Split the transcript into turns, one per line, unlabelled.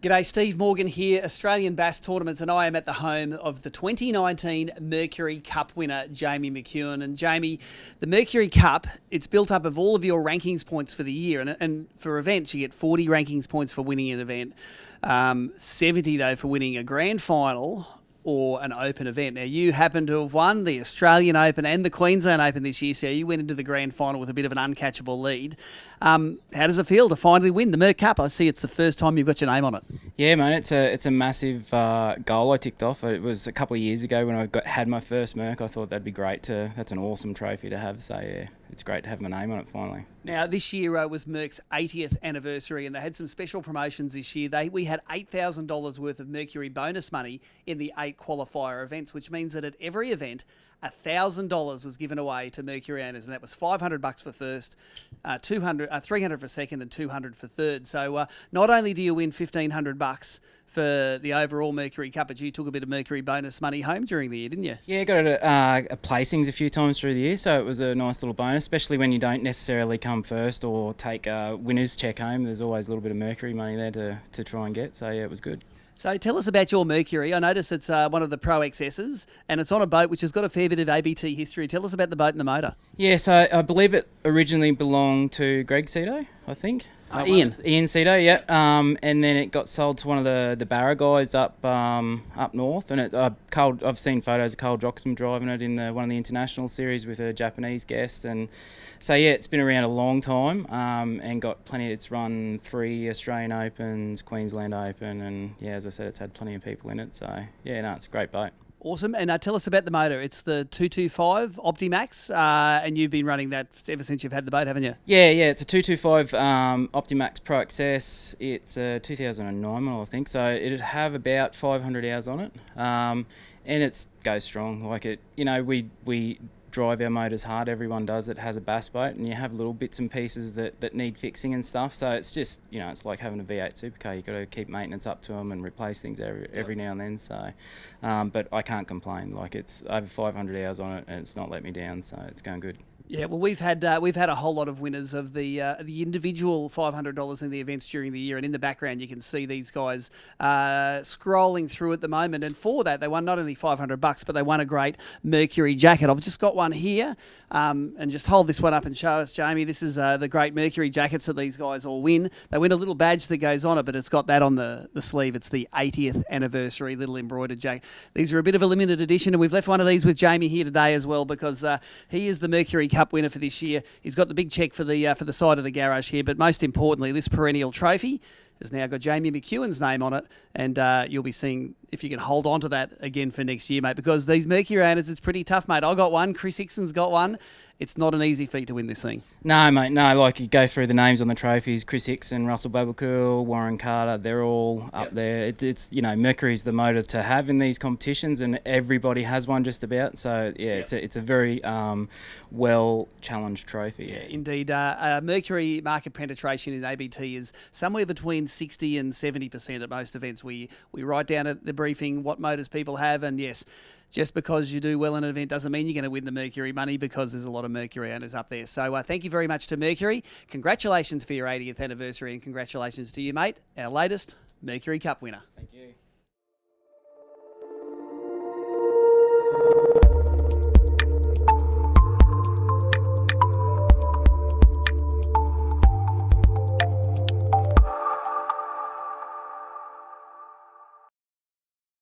G'day, Steve Morgan here, Australian Bass Tournaments, and I am at the home of the 2019 Mercury Cup winner, Jamie McKeown. And Jamie, the Mercury Cup, it's built up of all of your rankings points for the year. And for events, you get 40 rankings points for winning an event, 70 though for winning a grand final or an open event. Now, you happen to have won the Australian Open and the Queensland Open this year, so you went into the grand final with a bit of an uncatchable lead. How does it feel to finally win the Merc Cup? I see it's the first time you've got your name on it.
Yeah, mate, it's a massive goal I ticked off. It was a couple of years ago when I had my first Merc. I thought that'd be great. That's an awesome trophy to have, so yeah, it's great to have my name on it finally.
Now, this year was Merc's 80th anniversary, and they had some special promotions this year. We had $8,000 worth of Mercury bonus money in the 8 qualifier events, which means that at every event, $1,000 was given away to Mercury owners, and that was $500 for first, $300 for second, and $200 for third. So not only do you win $1,500 for the overall Mercury Cup, but you took a bit of Mercury bonus money home during the year, didn't you?
Yeah, got a placings a few times through the year, so it was a nice little bonus, especially when you don't necessarily come first or take a winner's check home. There's always a little bit of Mercury money there to try and get, so yeah, it was good.
So tell us about your Mercury. I notice it's one of the Pro XSs, and it's on a boat which has got a fair bit of ABT history. Tell us about the boat and the motor.
Yeah, so I believe it originally belonged to Greg Cito, I think.
Ian
Cito, yeah. And then it got sold to one of the Barra guys up north. And I've seen photos of Carl Joxman driving it in one of the international series with a Japanese guest. And so yeah, it's been around a long time and got plenty. It's run 3 Australian Opens, Queensland Open, and yeah, as I said, it's had plenty of people in it. So yeah, no, it's a great boat.
Awesome. And tell us about the motor. It's the 225 Optimax, and you've been running that ever since you've had the boat, haven't you?
Yeah, it's a 225 Optimax Pro XS. It's a 2009 model, I think. So it'd have about 500 hours on it, and it goes strong. Like it, we drive our motors hard. Everyone does it. Has a bass boat, and you have little bits and pieces that need fixing and stuff. So it's just it's like having a V8 supercar. You got to keep maintenance up to them and replace things every now and then. So, but I can't complain. Like it's over 500 hours on it, and it's not let me down. So it's going good.
Yeah, well, we've had a whole lot of winners of the individual $500 in the events during the year, and in the background you can see these guys scrolling through at the moment. And for that, they won not only $500, but they won a great Mercury jacket. I've just got one here, and just hold this one up and show us, Jamie. This is the great Mercury jackets that these guys all win. They win a little badge that goes on it, but it's got that on the sleeve. It's the 80th anniversary little embroidered jacket. These are a bit of a limited edition, and we've left one of these with Jamie here today as well because he is the Mercury Cup winner for this year. He's got the big check for the side of the garage here, but most importantly, this perennial trophy has now got Jamie McKeown's name on it, and you'll be seeing if you can hold on to that again for next year, mate, because these Mercury owners, it's pretty tough, mate. I got one, Chris Hickson's got one. It's not an easy feat to win this thing.
No, mate, no. Like you go through the names on the trophies, Chris Hickson, Russell Babacool, Warren Carter, they're all up there. It's Mercury's the motor to have in these competitions, and everybody has one just about. So yeah, it's a very well challenged trophy.
Yeah, indeed. Mercury market penetration in ABT is somewhere between 60 and 70% at most events. We write down at the briefing what motors people have, and yes, just because you do well in an event doesn't mean you're going to win the Mercury money, because there's a lot of Mercury owners up there. So thank you very much to Mercury. Congratulations for your 80th anniversary, and congratulations to you, mate, our latest Mercury Cup winner.
Thank you.